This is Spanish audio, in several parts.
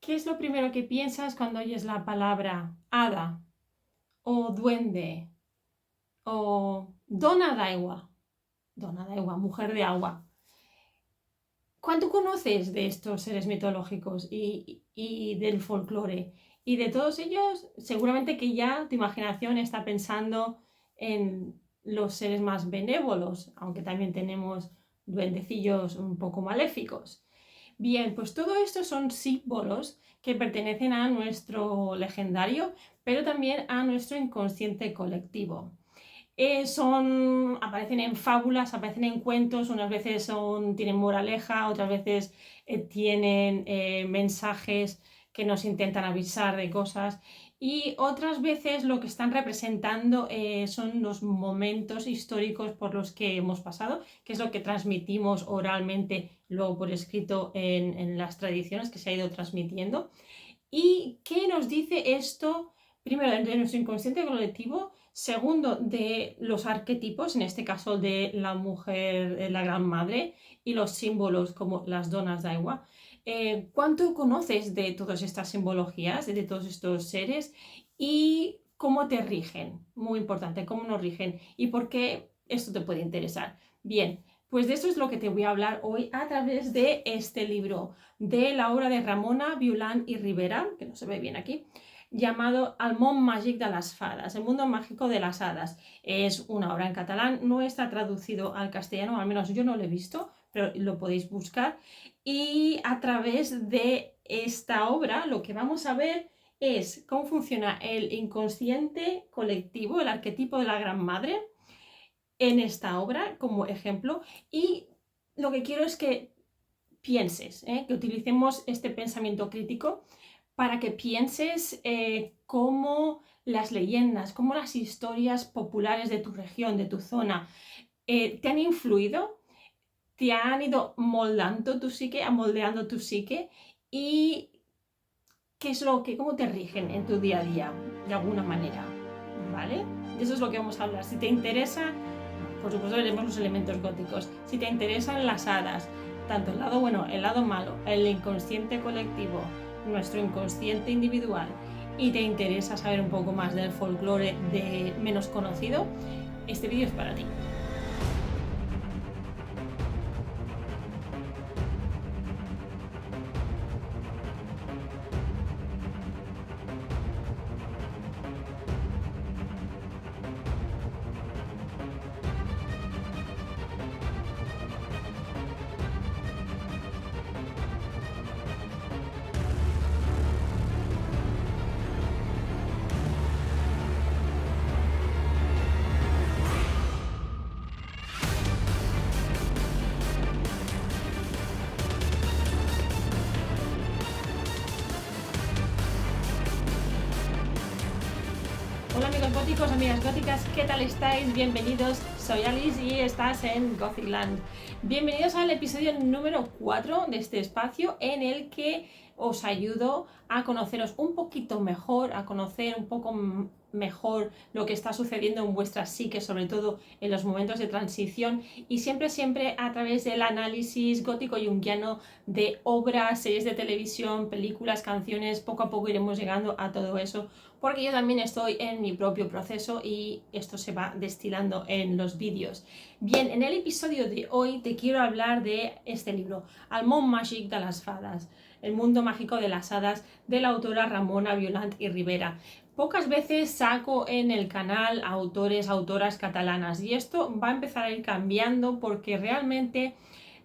¿Qué es lo primero que piensas cuando oyes la palabra hada o duende o dona d'agua? Dona d'agua, mujer de agua. ¿Cuánto conoces de estos seres mitológicos y del folclore? Y de todos ellos, seguramente que ya tu imaginación está pensando en los seres más benévolos, aunque también tenemos duendecillos un poco maléficos. Bien, pues todo esto son símbolos que pertenecen a nuestro legendario, pero también a nuestro inconsciente colectivo. Aparecen en fábulas, aparecen en cuentos, unas veces tienen moraleja, otras veces tienen mensajes que nos intentan avisar de cosas y otras veces lo que están representando son los momentos históricos por los que hemos pasado, que es lo que transmitimos oralmente, luego por escrito en las tradiciones que se ha ido transmitiendo. ¿Y qué nos dice esto? Primero, de nuestro inconsciente colectivo. Segundo, de los arquetipos, en este caso de la mujer, la gran madre, y los símbolos como las donas de agua. ¿Cuánto conoces de todas estas simbologías, de todos estos seres? ¿Y cómo te rigen? Muy importante, cómo nos rigen y por qué esto te puede interesar. Bien, pues de eso es lo que te voy a hablar hoy a través de este libro, de la obra de Ramona Violant y Ribera, que no se ve bien aquí, llamado El món màgic de les fades, el mundo mágico de las hadas. Es una obra en catalán, no está traducido al castellano, al menos yo no lo he visto, pero lo podéis buscar. Y a través de esta obra lo que vamos a ver es cómo funciona el inconsciente colectivo, el arquetipo de la gran madre, en esta obra como ejemplo. Y lo que quiero es que pienses, que utilicemos este pensamiento crítico para que pienses cómo las leyendas, cómo las historias populares de tu región, de tu zona, te han influido, te han ido moldando tu psique, amoldeando tu psique y cómo te rigen en tu día a día, de alguna manera, ¿vale? De eso es lo que vamos a hablar. Si te interesa, por supuesto veremos los elementos góticos. Si te interesan las hadas, tanto el lado bueno, el lado malo, el inconsciente colectivo, nuestro inconsciente individual, y te interesa saber un poco más del folclore de menos conocido, este vídeo es para ti. Hola amigos góticos, amigas góticas, ¿qué tal estáis? Bienvenidos, soy Alice y estás en Gothicland. Bienvenidos al episodio número 4 de este espacio en el que os ayudo a conoceros un poquito mejor, a conocer un poco mejor lo que está sucediendo en vuestra psique, sobre todo en los momentos de transición, y siempre a través del análisis gótico-junguiano de obras, series de televisión, películas, canciones. Poco a poco iremos llegando a todo eso, porque yo también estoy en mi propio proceso y esto se va destilando en los vídeos. Bien, en el episodio de hoy te quiero hablar de este libro, El món màgic de les fades, el mundo mágico de las hadas, de la autora Ramona Violant y Ribera. Pocas veces saco en el canal autoras catalanas y esto va a empezar a ir cambiando porque realmente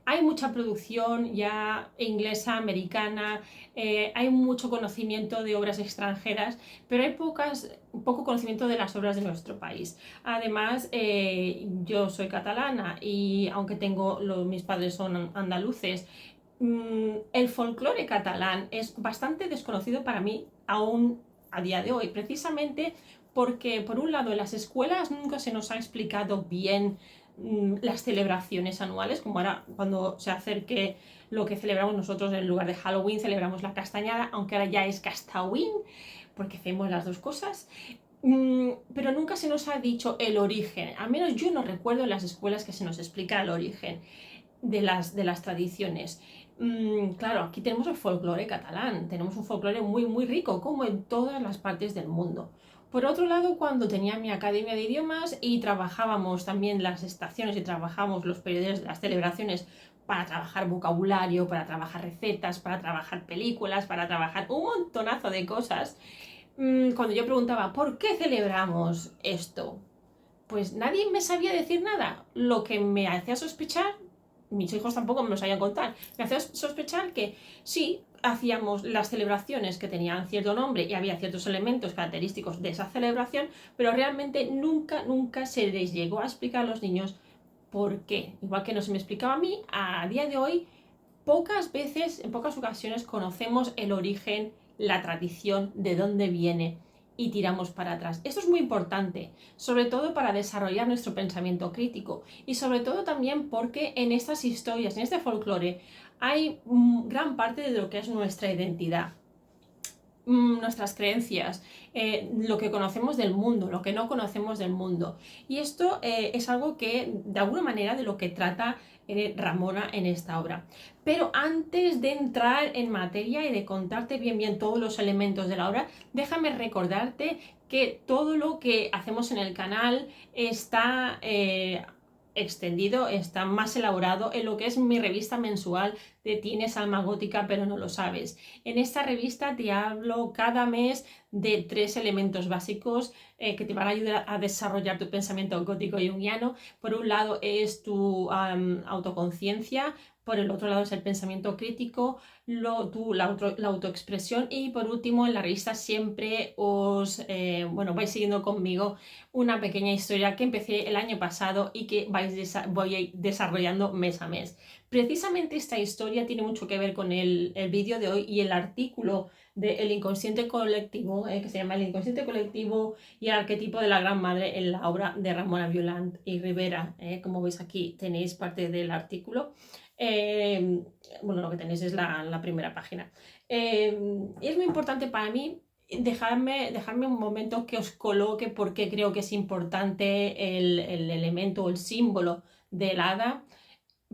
hay mucha producción ya inglesa, americana, hay mucho conocimiento de obras extranjeras, pero hay poco conocimiento de las obras de nuestro país. Además, yo soy catalana y aunque mis padres son andaluces, el folclore catalán es bastante desconocido para mí aún a día de hoy, precisamente porque por un lado en las escuelas nunca se nos ha explicado bien las celebraciones anuales, como ahora cuando se acerque lo que celebramos nosotros en lugar de Halloween, celebramos la castañada, aunque ahora ya es Castawin, porque hacemos las dos cosas. Pero nunca se nos ha dicho el origen, al menos yo no recuerdo en las escuelas que se nos explica el origen de las tradiciones. Claro, aquí tenemos el folclore catalán, tenemos un folclore muy, muy rico, como en todas las partes del mundo. Por otro lado, cuando tenía mi academia de idiomas y trabajábamos también las estaciones y trabajábamos los periodos de las celebraciones para trabajar vocabulario, para trabajar recetas, para trabajar películas, para trabajar un montonazo de cosas, cuando yo preguntaba, ¿por qué celebramos esto? Pues nadie me sabía decir nada, lo que me hacía sospechar, mis hijos tampoco me lo sabían contar, me hacía sospechar que sí, hacíamos las celebraciones que tenían cierto nombre y había ciertos elementos característicos de esa celebración, pero realmente nunca, nunca se les llegó a explicar a los niños por qué. Igual que no se me explicaba a mí, a día de hoy, pocas veces, en pocas ocasiones, conocemos el origen, la tradición, de dónde viene y tiramos para atrás. Esto es muy importante, sobre todo para desarrollar nuestro pensamiento crítico y sobre todo también porque en estas historias, en este folclore, hay gran parte de lo que es nuestra identidad, nuestras creencias, lo que conocemos del mundo, lo que no conocemos del mundo. Y esto es algo que, de alguna manera, de lo que trata Ramona en esta obra. Pero antes de entrar en materia y de contarte bien bien todos los elementos de la obra, déjame recordarte que todo lo que hacemos en el canal está extendido, está más elaborado en lo que es mi revista mensual de Tienes alma gótica pero no lo sabes. En esta revista te hablo cada mes de 3 elementos básicos que te van a ayudar a desarrollar tu pensamiento gótico junguiano. Por un lado es tu autoconciencia, por el otro lado es el pensamiento crítico, la autoexpresión y por último en la revista siempre vais siguiendo conmigo una pequeña historia que empecé el año pasado y que voy desarrollando mes a mes. Precisamente esta historia tiene mucho que ver con el vídeo de hoy y el artículo del inconsciente colectivo, que se llama El inconsciente colectivo y el arquetipo de la gran madre en la obra de Ramona Violant y Rivera. Como veis aquí tenéis parte del artículo. Lo que tenéis es la primera página. Es muy importante para mí dejarme un momento que os coloque por qué creo que es importante el elemento o el símbolo del hada.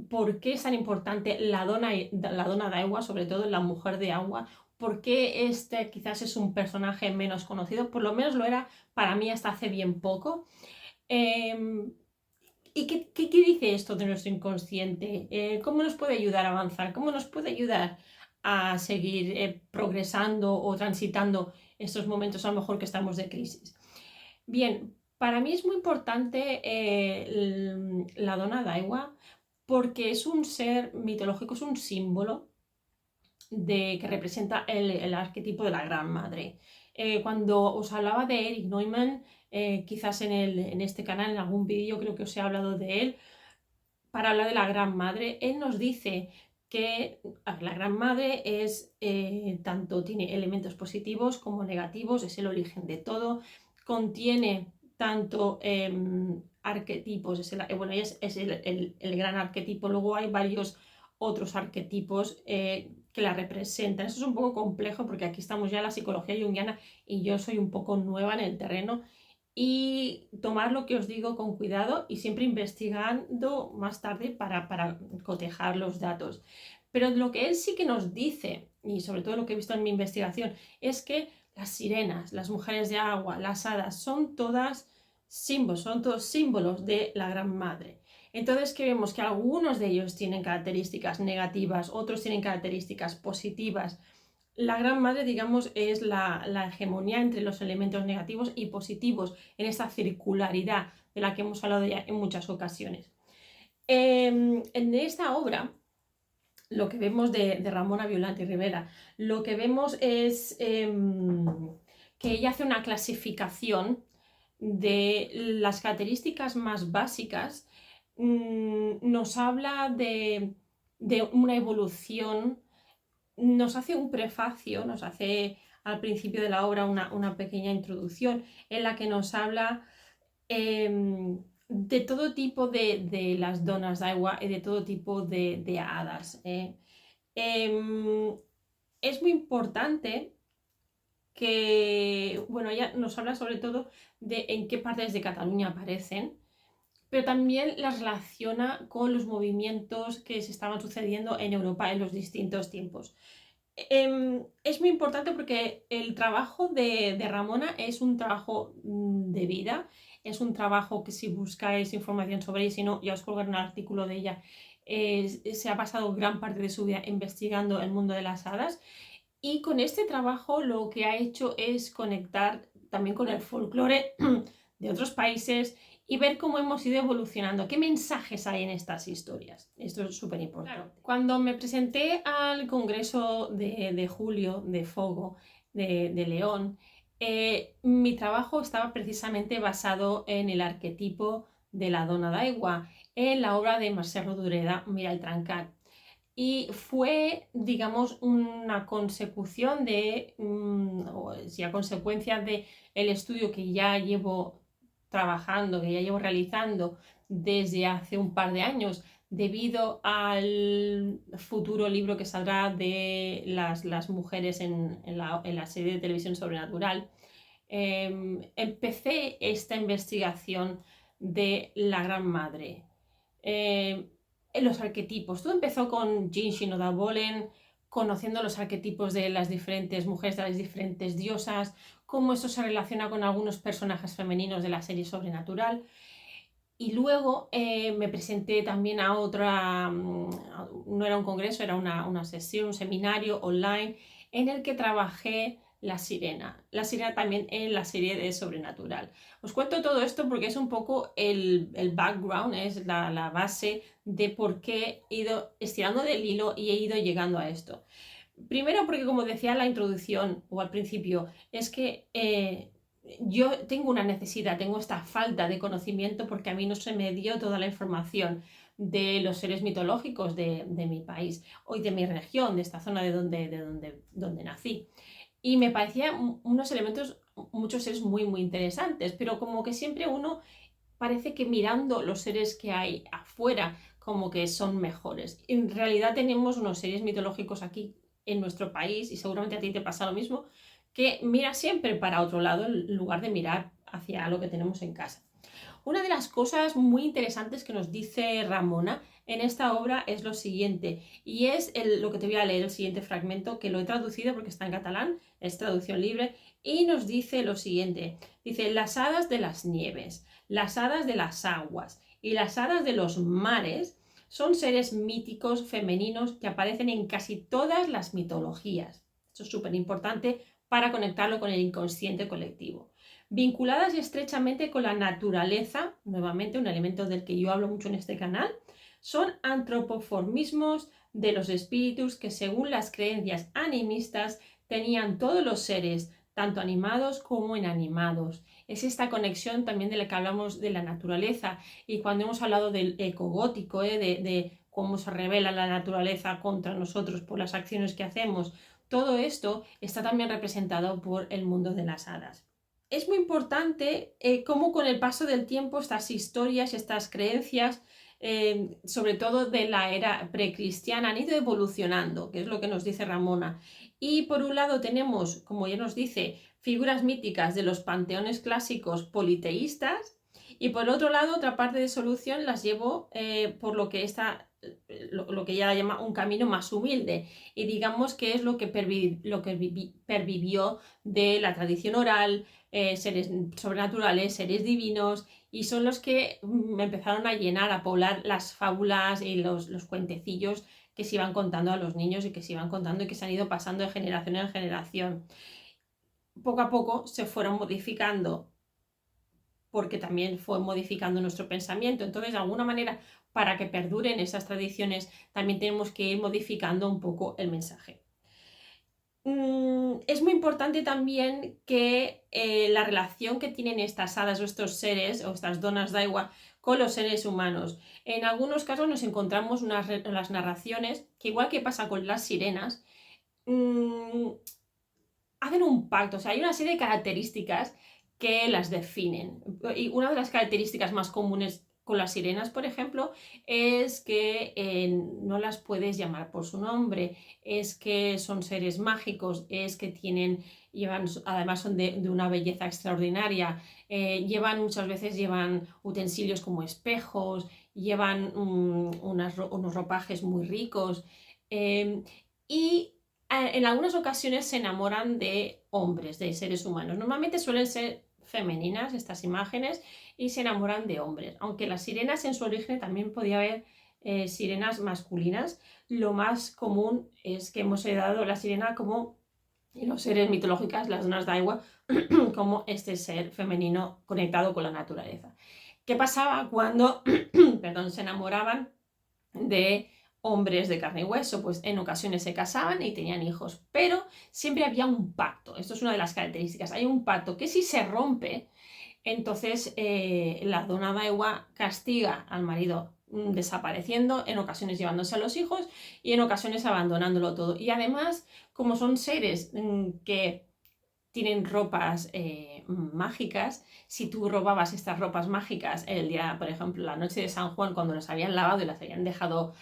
¿Por qué es tan importante la dona de agua, sobre todo la mujer de agua? ¿Por qué este quizás es un personaje menos conocido? Por lo menos lo era para mí hasta hace bien poco. ¿Y qué dice esto de nuestro inconsciente? ¿Cómo nos puede ayudar a avanzar? ¿Cómo nos puede ayudar a seguir progresando o transitando estos momentos a lo mejor que estamos de crisis? Bien, para mí es muy importante la dona de agua porque es un ser mitológico, es un símbolo que representa el arquetipo de la gran madre. Cuando os hablaba de Erich Neumann, quizás en este canal, en algún vídeo creo que os he hablado de él, para hablar de la gran madre, él nos dice que la gran madre es tanto tiene elementos positivos como negativos, es el origen de todo, contiene tanto arquetipos, es el gran arquetipo, luego hay varios otros arquetipos que la representan. Eso es un poco complejo porque aquí estamos ya en la psicología junguiana y yo soy un poco nueva en el terreno y tomar lo que os digo con cuidado y siempre investigando más tarde para cotejar los datos. Pero lo que él sí que nos dice, y sobre todo lo que he visto en mi investigación, es que las sirenas, las mujeres de agua, las hadas, son todos símbolos de la gran madre. Entonces que vemos que algunos de ellos tienen características negativas, otros tienen características positivas. La gran madre, digamos, es la hegemonía entre los elementos negativos y positivos en esta circularidad de la que hemos hablado ya en muchas ocasiones. En esta obra, lo que vemos de Ramona Violant y Rivera, lo que vemos es que ella hace una clasificación de las características más básicas, nos habla de una evolución, nos hace un prefacio, nos hace al principio de la obra una pequeña introducción en la que nos habla de todo tipo de las donas de agua y de todo tipo de hadas. Es muy importante que, ella nos habla sobre todo de en qué partes de Cataluña aparecen, pero también las relaciona con los movimientos que se estaban sucediendo en Europa en los distintos tiempos. Es muy importante porque el trabajo de Ramona es un trabajo de vida, es un trabajo que si buscáis información sobre ella, si no, ya os colgaré un artículo de ella, se ha pasado gran parte de su vida investigando el mundo de las hadas y con este trabajo lo que ha hecho es conectar también con el folclore de otros países y ver cómo hemos ido evolucionando, qué mensajes hay en estas historias. Esto es súper importante. Claro. Cuando me presenté al congreso de julio de Fogo de León, mi trabajo estaba precisamente basado en el arquetipo de la dona d'aigua, en la obra de Mercè Rodoreda, Mira el Trancat. Y fue, digamos, una consecución de, o sea, consecuencia de el estudio que ya llevo trabajando, que ya llevo realizando desde hace un par de años, debido al futuro libro que saldrá de las mujeres en la serie de televisión Sobrenatural. Empecé esta investigación de la Gran Madre. Los arquetipos. Todo empezó con Jin Shinoda Bolen, conociendo los arquetipos de las diferentes mujeres, de las diferentes diosas, cómo eso se relaciona con algunos personajes femeninos de la serie Sobrenatural. Y luego me presenté también a otra, no era un congreso, era una sesión, un seminario online en el que trabajé la sirena también en la serie de Sobrenatural. Os cuento todo esto porque es un poco el background, es la base de por qué he ido estirando del hilo y he ido llegando a esto. Primero porque, como decía en la introducción o al principio, es que yo tengo una necesidad, tengo esta falta de conocimiento porque a mí no se me dio toda la información de los seres mitológicos de mi país o de mi región, de esta zona de donde nací. Y me parecían unos elementos, muchos seres muy, muy interesantes, pero como que siempre uno parece que mirando los seres que hay afuera como que son mejores. En realidad tenemos unos seres mitológicos aquí en nuestro país, y seguramente a ti te pasa lo mismo, que mira siempre para otro lado en lugar de mirar hacia lo que tenemos en casa. Una de las cosas muy interesantes que nos dice Ramona en esta obra es lo siguiente, y es lo que te voy a leer, el siguiente fragmento, que lo he traducido porque está en catalán, es traducción libre, y nos dice lo siguiente, dice: las hadas de las nieves, las hadas de las aguas y las hadas de los mares son seres míticos femeninos que aparecen en casi todas las mitologías. Esto es súper importante para conectarlo con el inconsciente colectivo. Vinculadas estrechamente con la naturaleza, nuevamente un elemento del que yo hablo mucho en este canal, son antropoformismos de los espíritus que, según las creencias animistas, tenían todos los seres, tanto animados como inanimados. Es esta conexión también de la que hablamos de la naturaleza, y cuando hemos hablado del ecogótico, de cómo se revela la naturaleza contra nosotros por las acciones que hacemos, todo esto está también representado por el mundo de las hadas. Es muy importante cómo con el paso del tiempo estas historias, estas creencias, sobre todo de la era precristiana, han ido evolucionando, que es lo que nos dice Ramona. Y por un lado tenemos, como ya nos dice, figuras míticas de los panteones clásicos politeístas, y por otro lado otra parte de solución las llevo por lo que ella llama un camino más humilde, y digamos que es lo que pervivió de la tradición oral, seres sobrenaturales, seres divinos, y son los que empezaron a llenar, a poblar las fábulas y los cuentecillos que se iban contando a los niños y que se iban contando y que se han ido pasando de generación en generación. Poco a poco se fueron modificando porque también fue modificando nuestro pensamiento. Entonces, de alguna manera, para que perduren esas tradiciones, también tenemos que ir modificando un poco el mensaje. Es muy importante también que la relación que tienen estas hadas o estos seres o estas donas d'aigua con los seres humanos. En algunos casos nos encontramos las narraciones que, igual que pasa con las sirenas, hacen un pacto. O sea, hay una serie de características que las definen. Y una de las características más comunes con las sirenas, por ejemplo, es que no las puedes llamar por su nombre, es que son seres mágicos, es que además son de una belleza extraordinaria, muchas veces llevan utensilios como espejos, llevan unos ropajes muy ricos, y en algunas ocasiones se enamoran de hombres, de seres humanos. Normalmente suelen ser femeninas estas imágenes y se enamoran de hombres. Aunque las sirenas en su origen también podía haber sirenas masculinas, lo más común es que hemos heredado la sirena como en los seres mitológicos, las donas de agua, como este ser femenino conectado con la naturaleza. ¿Qué pasaba cuando se enamoraban de hombres de carne y hueso? Pues en ocasiones se casaban y tenían hijos, pero siempre había un pacto. Esto es una de las características. Hay un pacto que si se rompe, entonces la dona Daiwa castiga al marido desapareciendo, en ocasiones llevándose a los hijos y en ocasiones abandonándolo todo. Y además, como son seres que tienen ropas mágicas, si tú robabas estas ropas mágicas el día, por ejemplo, la noche de San Juan, cuando las habían lavado y las habían dejado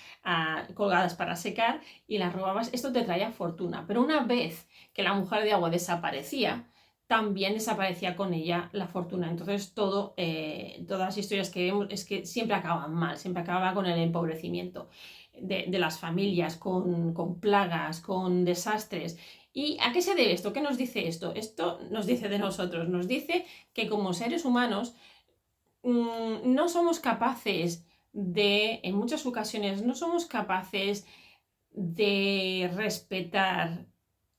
colgadas para secar y las robabas, esto te traía fortuna. Pero una vez que la mujer de agua desaparecía, también desaparecía con ella la fortuna. Entonces todas las historias que vemos es que siempre acaban mal, siempre acaba con el empobrecimiento de las familias, con plagas, con desastres. ¿Y a qué se debe esto? ¿Qué nos dice esto? Esto nos dice de nosotros, nos dice que como seres humanos no somos capaces en muchas ocasiones, no somos capaces de respetar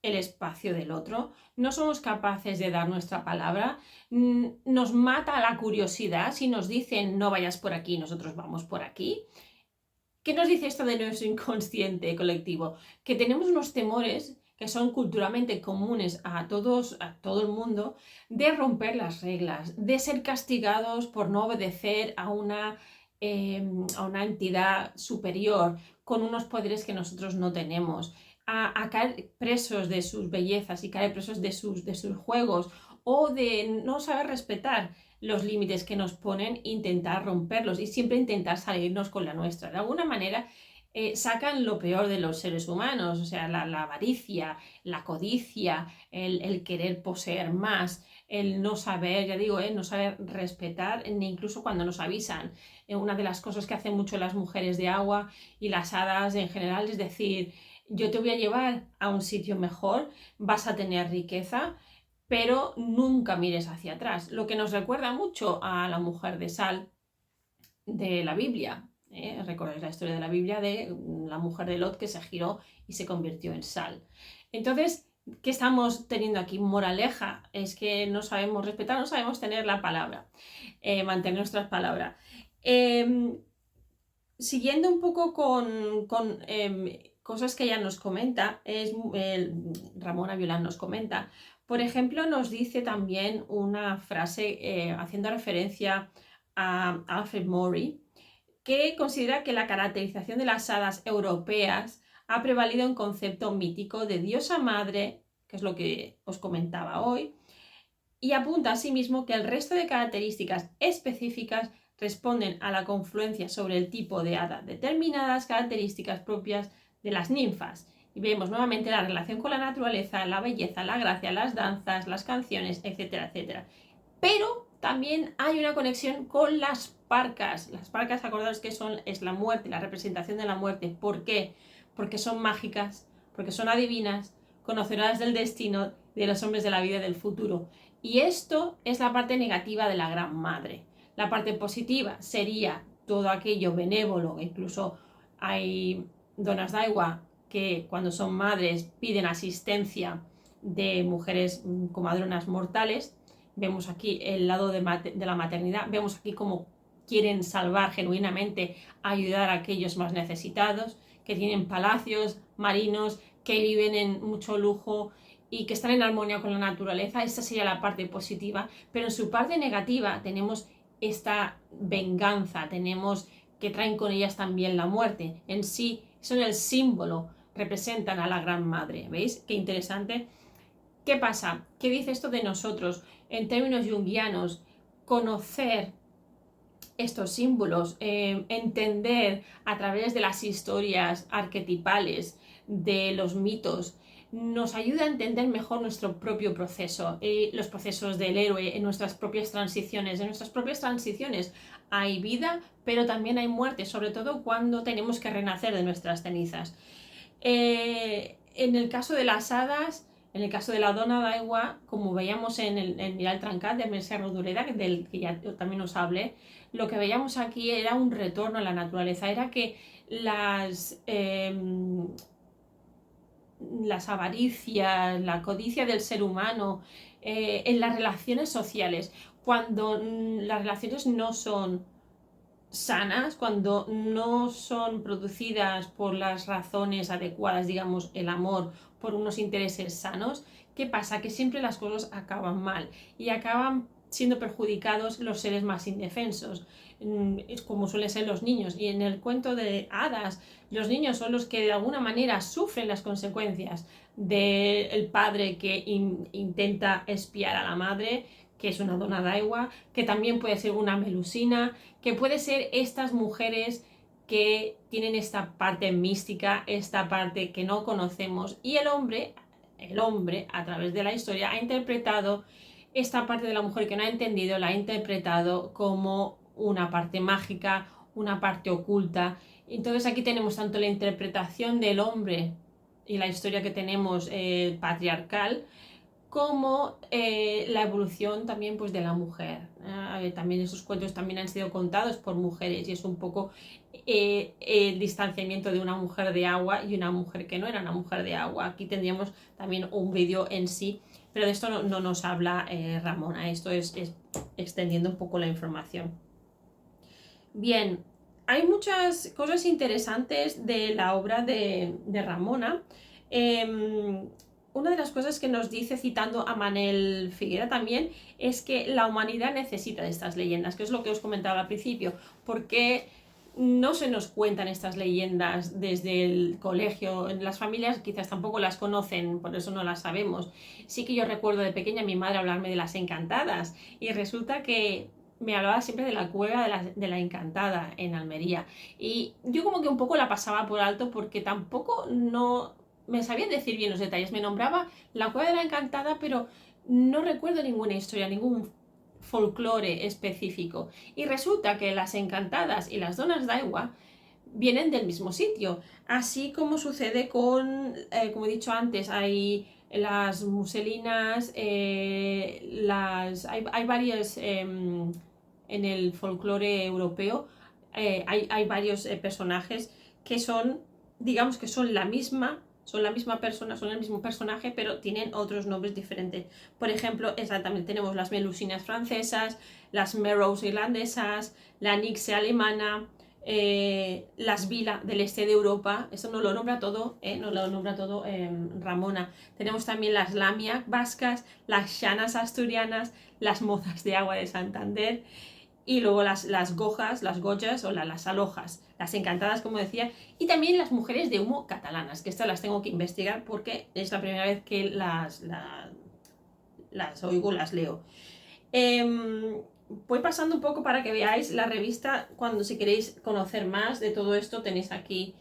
el espacio del otro, no somos capaces de dar nuestra palabra, nos mata la curiosidad si nos dicen no vayas por aquí, nosotros vamos por aquí. ¿Qué nos dice esto de nuestro inconsciente colectivo? Que tenemos unos temores que son culturalmente comunes a todo el mundo, de romper las reglas, de ser castigados por no obedecer a una entidad superior con unos poderes que nosotros no tenemos, a caer presos de sus bellezas y caer presos de sus juegos, o de no saber respetar los límites que nos ponen, intentar romperlos y siempre intentar salirnos con la nuestra. De alguna manera sacan lo peor de los seres humanos, o sea, la avaricia, la codicia, el querer poseer más, el no saber, ya digo, no saber respetar, ni incluso cuando nos avisan. Una de las cosas que hacen mucho las mujeres de agua y las hadas en general es decir, yo te voy a llevar a un sitio mejor, vas a tener riqueza, pero nunca mires hacia atrás, lo que nos recuerda mucho a la mujer de sal de la Biblia. Recordáis la historia de la Biblia de la mujer de Lot que se giró y se convirtió en sal. Entonces, ¿qué estamos teniendo aquí? Moraleja, es que no sabemos respetar, no sabemos tener la palabra, mantener nuestras palabras. Siguiendo un poco con cosas que ella nos comenta, Ramona Violán nos comenta, por ejemplo, nos dice también una frase haciendo referencia a Alfred Maury, que considera que la caracterización de las hadas europeas ha prevalido un concepto mítico de diosa madre, que es lo que os comentaba hoy, y apunta asimismo que el resto de características específicas responden a la confluencia sobre el tipo de hada, determinadas características propias de las ninfas. Y vemos nuevamente la relación con la naturaleza, la belleza, la gracia, las danzas, las canciones, etcétera, etcétera. Pero también hay una conexión con las parcas. Las parcas, acordaos que es la muerte, la representación de la muerte. ¿Por qué? Porque son mágicas, porque son adivinas, conocedoras del destino de los hombres de la vida y del futuro. Y esto es la parte negativa de la Gran Madre. La parte positiva sería todo aquello benévolo, incluso hay donas de agua que cuando son madres piden asistencia de mujeres comadronas mortales. Vemos aquí el lado de la maternidad, vemos aquí cómo quieren salvar genuinamente, ayudar a aquellos más necesitados, que tienen palacios, marinos, que viven en mucho lujo y que están en armonía con la naturaleza. Esta sería la parte positiva, pero en su parte negativa tenemos esta venganza, tenemos que traen con ellas también la muerte. En sí son el símbolo, representan a la Gran Madre. ¿Veis? Qué interesante. ¿Qué pasa? ¿Qué dice esto de nosotros? En términos junguianos, conocer estos símbolos, entender a través de las historias arquetipales, de los mitos, nos ayuda a entender mejor nuestro propio proceso y los procesos del héroe en nuestras propias transiciones. En nuestras propias transiciones hay vida, pero también hay muerte, sobre todo cuando tenemos que renacer de nuestras cenizas. En el caso de las hadas, en el caso de la dona d'aigua, como veíamos en el Mirar Trencat de Mercè Rodoreda, del que ya también os hablé, lo que veíamos aquí era un retorno a la naturaleza, era que las avaricias, la codicia del ser humano, en las relaciones sociales, cuando las relaciones no son sanas, cuando no son producidas por las razones adecuadas, digamos, el amor, por unos intereses sanos, ¿qué pasa? Que siempre las cosas acaban mal y acaban siendo perjudicados los seres más indefensos, como suelen ser los niños. Y en el cuento de hadas, los niños son los que de alguna manera sufren las consecuencias del padre que intenta espiar a la madre, que es una dona d'aigua, que también puede ser una melusina, que puede ser estas mujeres que tienen esta parte mística, esta parte que no conocemos, y el hombre a través de la historia ha interpretado esta parte de la mujer que no ha entendido, la ha interpretado como una parte mágica, una parte oculta. Entonces aquí tenemos tanto la interpretación del hombre y la historia que tenemos patriarcal, como la evolución también pues de la mujer. También esos cuentos también han sido contados por mujeres y es un poco el distanciamiento de una mujer de agua y una mujer que no era una mujer de agua. Aquí tendríamos también un vídeo en sí, pero de esto no nos habla Ramona. Esto es extendiendo un poco la información. Bien, hay muchas cosas interesantes de la obra de Ramona. Una de las cosas que nos dice, citando a Manel Figuera también, es que la humanidad necesita de estas leyendas, que es lo que os comentaba al principio, porque no se nos cuentan estas leyendas desde el colegio. Las familias quizás tampoco las conocen, por eso no las sabemos. Sí que yo recuerdo de pequeña a mi madre hablarme de las encantadas y resulta que me hablaba siempre de la cueva de la Encantada en Almería. Y yo como que un poco la pasaba por alto porque tampoco no me sabían decir bien los detalles. Me nombraba la cueva de la Encantada, pero no recuerdo ninguna historia, ningún folclore específico. Y resulta que las encantadas y las donas d'aigua vienen del mismo sitio. Así como sucede con, como he dicho antes, hay las muselinas, hay varias en el folclore europeo, hay varios personajes que son, digamos que son la misma persona, son el mismo personaje, pero tienen otros nombres diferentes. Por ejemplo, exactamente tenemos las melusinas francesas, las merrows irlandesas, la nixe alemana, las vila del este de Europa. Eso no lo nombra todo, Ramona. Tenemos también las lamia vascas, las llanas asturianas, las mozas de agua de Santander, y luego las gojas, las goyas o las alojas, las encantadas, como decía, y también las mujeres de humo catalanas, que estas las tengo que investigar porque es la primera vez que las oigo, las leo. Voy pasando un poco para que veáis la revista. Cuando, si queréis conocer más de todo esto, tenéis aquí,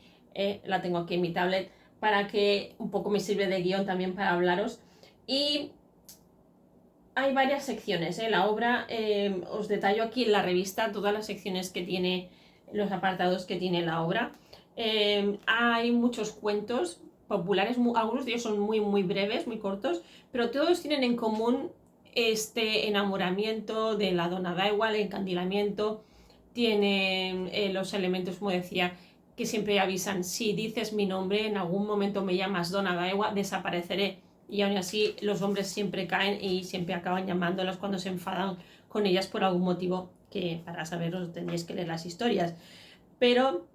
la tengo aquí en mi tablet, para que un poco me sirve de guión también para hablaros. Y hay varias secciones, la obra, os detallo aquí en la revista todas las secciones que tiene, los apartados que tiene la obra. Hay muchos cuentos populares, algunos de ellos son muy breves, muy cortos, pero todos tienen en común este enamoramiento de la dona d'aigua, el encandilamiento. Tienen los elementos, como decía, que siempre avisan: si dices mi nombre, en algún momento me llamas dona d'aigua, desapareceré. Y aún así los hombres siempre caen y siempre acaban llamándolas cuando se enfadan con ellas por algún motivo, que para saberlo tendréis que leer las historias. Pero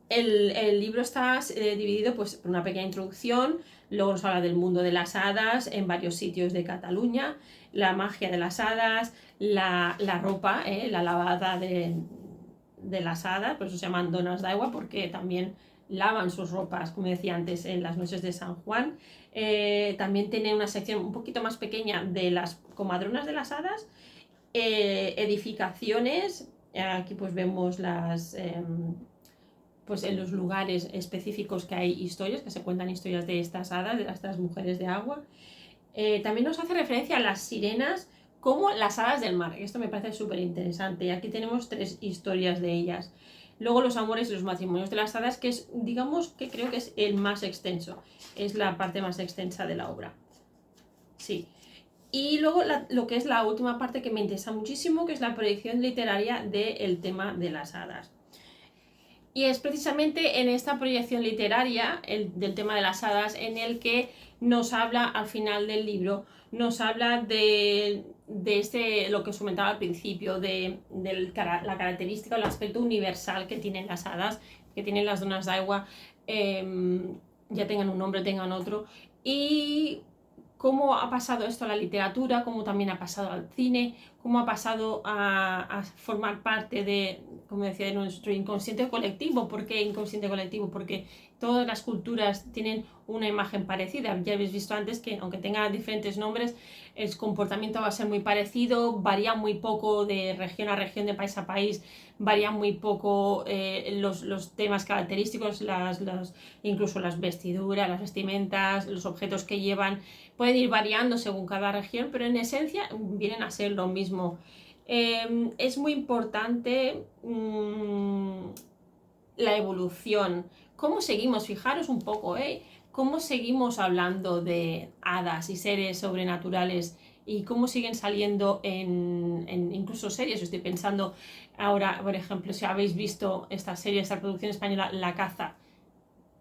el libro está dividido pues, por una pequeña introducción, luego nos habla del mundo de las hadas en varios sitios de Cataluña, la magia de las hadas, la ropa, la lavada de las hadas, por eso se llaman donas d'aigua, porque también lavan sus ropas, como decía antes, en las noches de San Juan. También tiene una sección un poquito más pequeña de las comadronas de las hadas, edificaciones, Aquí pues vemos pues en los lugares específicos que hay historias, que se cuentan historias de estas hadas, de estas mujeres de agua. También nos hace referencia a las sirenas como las hadas del mar. Esto me parece súper interesante. Aquí tenemos 3 historias de ellas. Luego los amores y los matrimonios de las hadas, que es, digamos, que creo que es el más extenso. Es la parte más extensa de la obra. Sí. Y luego lo que es la última parte que me interesa muchísimo, que es la proyección literaria del tema de las hadas. Y es precisamente en esta proyección literaria del tema de las hadas en el que nos habla al final del libro, nos habla de lo que os comentaba al principio, de la característica o el aspecto universal que tienen las hadas, que tienen las donas de agua, ya tengan un nombre, tengan otro, y cómo ha pasado esto a la literatura, cómo también ha pasado al cine, cómo ha pasado a formar parte de, como decía, de nuestro inconsciente colectivo. ¿Por qué inconsciente colectivo? Porque todas las culturas tienen una imagen parecida. Ya habéis visto antes que, aunque tengan diferentes nombres, el comportamiento va a ser muy parecido, varía muy poco de región a región, de país a país, varía muy poco los temas característicos, incluso las vestiduras, las vestimentas, los objetos que llevan, pueden ir variando según cada región, pero en esencia vienen a ser lo mismo. Es muy importante la evolución. ¿Cómo seguimos? Fijaros un poco, cómo seguimos hablando de hadas y seres sobrenaturales y cómo siguen saliendo en incluso series. Estoy pensando ahora, por ejemplo, si habéis visto esta serie, esta producción española, La Caza.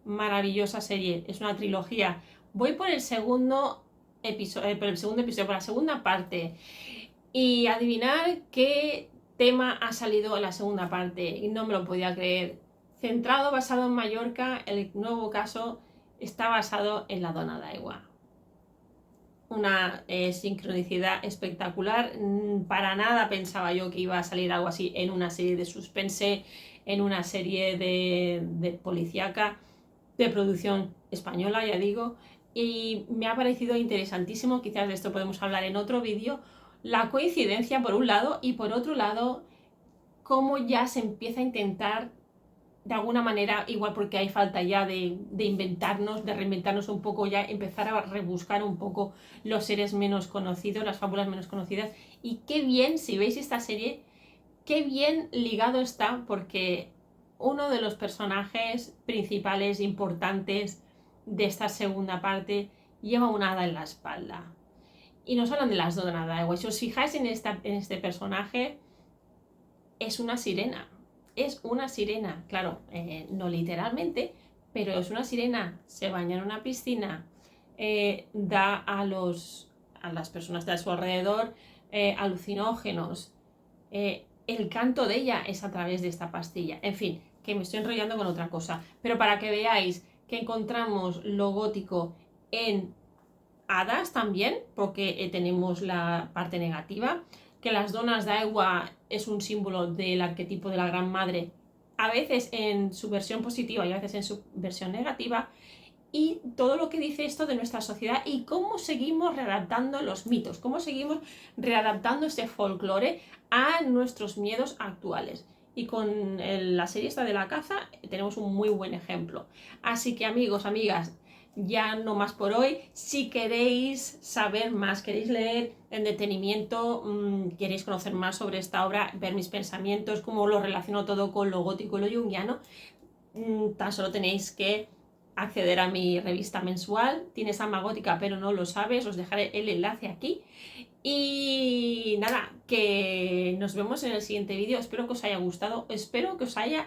Maravillosa serie, es una trilogía. Voy por el segundo episodio, por la segunda parte. Y adivinar qué tema ha salido en la segunda parte. Y no me lo podía creer. Centrado, basado en Mallorca, el nuevo caso está basado en la dona d'Aigua. Una sincronicidad espectacular. Para nada pensaba yo que iba a salir algo así en una serie de suspense, en una serie de policíaca, de producción española, ya digo. Y me ha parecido interesantísimo. Quizás de esto podemos hablar en otro vídeo. La coincidencia por un lado y por otro lado cómo ya se empieza a intentar de alguna manera, igual porque hay falta ya de inventarnos, de reinventarnos un poco, ya empezar a rebuscar un poco los seres menos conocidos, las fábulas menos conocidas. Y qué bien, si veis esta serie, qué bien ligado está, porque uno de los personajes principales importantes de esta segunda parte lleva una hada en la espalda. Y nos hablan de las donas de agua. Si os fijáis en este personaje, es una sirena. Es una sirena, claro, no literalmente, pero es una sirena. Se baña en una piscina, da a las personas de a su alrededor alucinógenos. El canto de ella es a través de esta pastilla. En fin, que me estoy enrollando con otra cosa. Pero para que veáis que encontramos lo gótico en hadas también, porque tenemos la parte negativa, que las donas de agua es un símbolo del arquetipo de la gran madre, a veces en su versión positiva y a veces en su versión negativa, y todo lo que dice esto de nuestra sociedad y cómo seguimos readaptando los mitos, cómo seguimos readaptando este folclore a nuestros miedos actuales. Y con la serie esta de La Caza tenemos un muy buen ejemplo. Así que amigos, amigas, ya no más por hoy. Si queréis saber más, queréis leer en detenimiento, queréis conocer más sobre esta obra, ver mis pensamientos, cómo lo relaciono todo con lo gótico y lo junguiano, tan solo tenéis que acceder a mi revista mensual. Tienes alma gótica pero no lo sabes, os dejaré el enlace aquí. Y nada, que nos vemos en el siguiente vídeo. Espero que os haya gustado, espero que os haya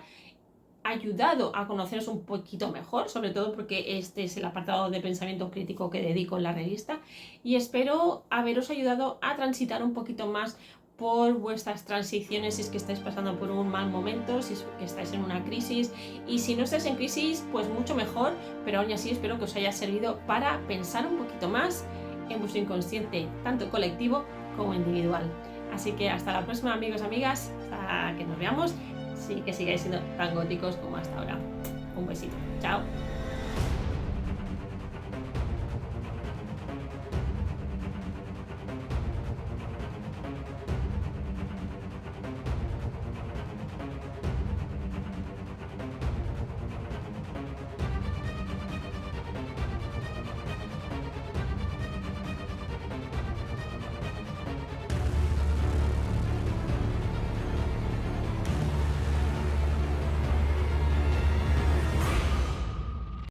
ayudado a conoceros un poquito mejor, sobre todo porque este es el apartado de pensamiento crítico que dedico en la revista, y espero haberos ayudado a transitar un poquito más por vuestras transiciones, si es que estáis pasando por un mal momento, si es que estáis en una crisis, y si no estáis en crisis, pues mucho mejor, pero aún así espero que os haya servido para pensar un poquito más en vuestro inconsciente, tanto colectivo como individual. Así que hasta la próxima, amigos, amigas, hasta que nos veamos. Sí, que sigáis siendo tan góticos como hasta ahora. Un besito. Chao.